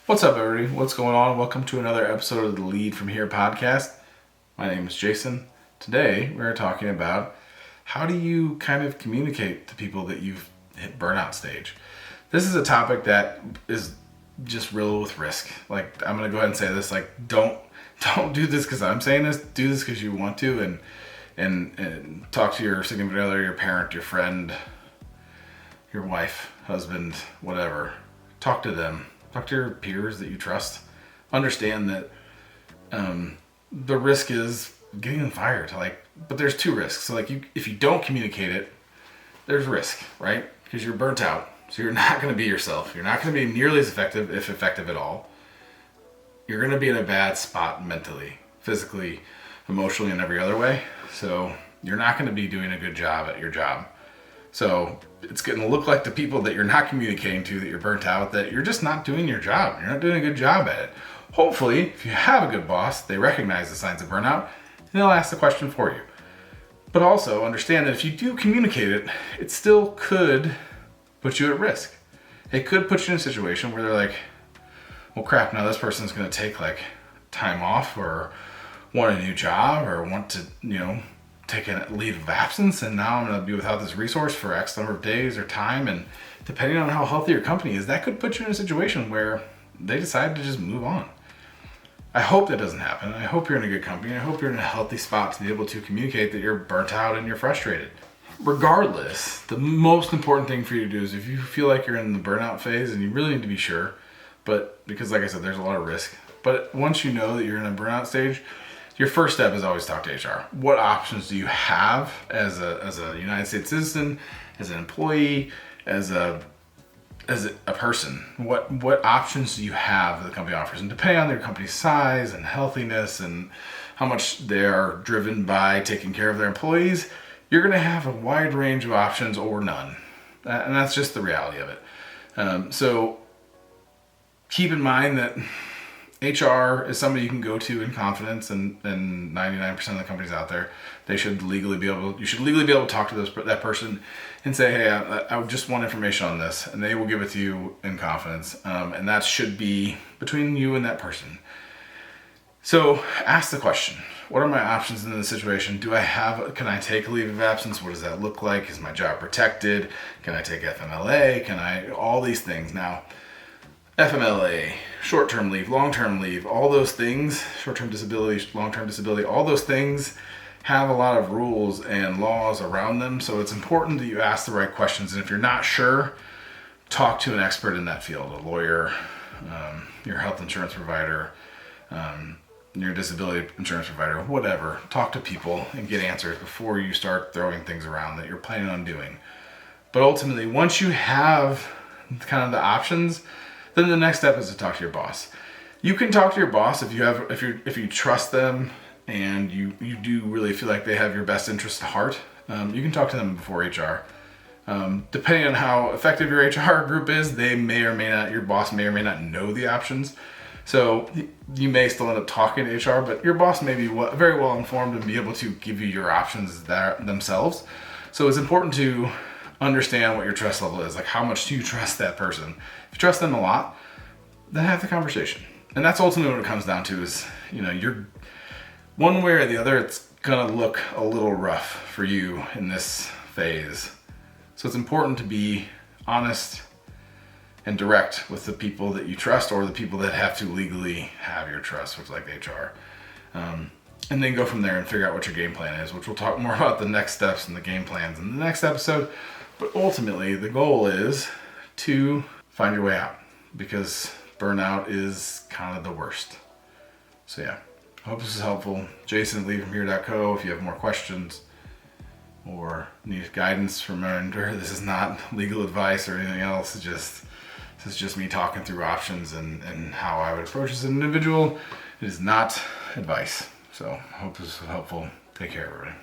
What's up, everybody? What's going on? Welcome to another episode of the Lead From Here podcast. My name is Jason. Today, we're talking about how do you kind of communicate to people that you've hit burnout stage. This is a topic that is just riddled with risk. Like, I'm going to go ahead and say this, like, don't do this because I'm saying this. Do this because you want to, and talk to your significant other, your parent, your friend, your wife, husband, whatever. Talk to them. Talk to your peers that you trust. Understand that the risk is getting them fired. But there's two risks. So if you don't communicate it, there's risk, right? Because you're burnt out. So you're not going to be yourself. You're not going to be nearly as effective, if effective at all. You're going to be in a bad spot mentally, physically, emotionally, and every other way. So you're not going to be doing a good job at your job. So it's going to look like the people that you're not communicating to, that you're burnt out, that you're just not doing your job. You're not doing a good job at it. Hopefully, if you have a good boss, they recognize the signs of burnout and they'll ask the question for you. But also understand that if you do communicate it, it still could put you at risk. It could put you in a situation where they're like, well, crap, now this person's going to take time off or want a new job or want to, take a leave of absence, and now I'm going to be without this resource for X number of days or time. And depending on how healthy your company is, that could put you in a situation where they decide to just move on. I hope that doesn't happen. I hope you're in a good company. I hope you're in a healthy spot to be able to communicate that you're burnt out and you're frustrated. Regardless, the most important thing for you to do is if you feel like you're in the burnout phase, and you really need to be sure, but because like I said, there's a lot of risk. But once you know that you're in a burnout stage, your first step is always talk to HR. What options do you have as a United States citizen, as an employee, as a person? What options do you have that the company offers? And depending on their company's size and healthiness and how much they are driven by taking care of their employees, you're going to have a wide range of options or none. And that's just the reality of it. So keep in mind that HR is somebody you can go to in confidence, and 99% of the companies out there, you should legally be able to talk to that person and say, hey, I just want information on this, and they will give it to you in confidence. And that should be between you and that person. So ask the question, what are my options in this situation? Can I take a leave of absence? What does that look like? Is my job protected? Can I take FMLA? All these things. Now, FMLA, short-term leave, long-term leave, all those things, short-term disability, long-term disability, all those things have a lot of rules and laws around them. So it's important that you ask the right questions. And if you're not sure, talk to an expert in that field, a lawyer, your health insurance provider, your disability insurance provider, whatever. Talk to people and get answers before you start throwing things around that you're planning on doing. But ultimately, once you have kind of the options, then the next step is to talk to your boss. You can talk to your boss if you trust them and you do really feel like they have your best interest at heart. You can talk to them before HR. Depending on how effective your HR group is, your boss may or may not know the options. So you may still end up talking to HR, but your boss may be very well informed and be able to give you your options themselves. So it's important to understand what your trust level is. Like, how much do you trust that person? If you trust them a lot, then have the conversation. And that's ultimately what it comes down to is, you're one way or the other, it's gonna look a little rough for you in this phase. So it's important to be honest and direct with the people that you trust, or the people that have to legally have your trust, which like HR. And then go from there and figure out what your game plan is, which we'll talk more about the next steps and the game plans in the next episode. But ultimately, the goal is to find your way out, because burnout is kind of the worst. So yeah, I hope this is helpful. Jason at leavefromhere.co if you have more questions or need guidance from a mentor. This is not legal advice or anything else. This is just me talking through options and how I would approach this as an individual. It is not advice. So I hope this was helpful. Take care, everybody.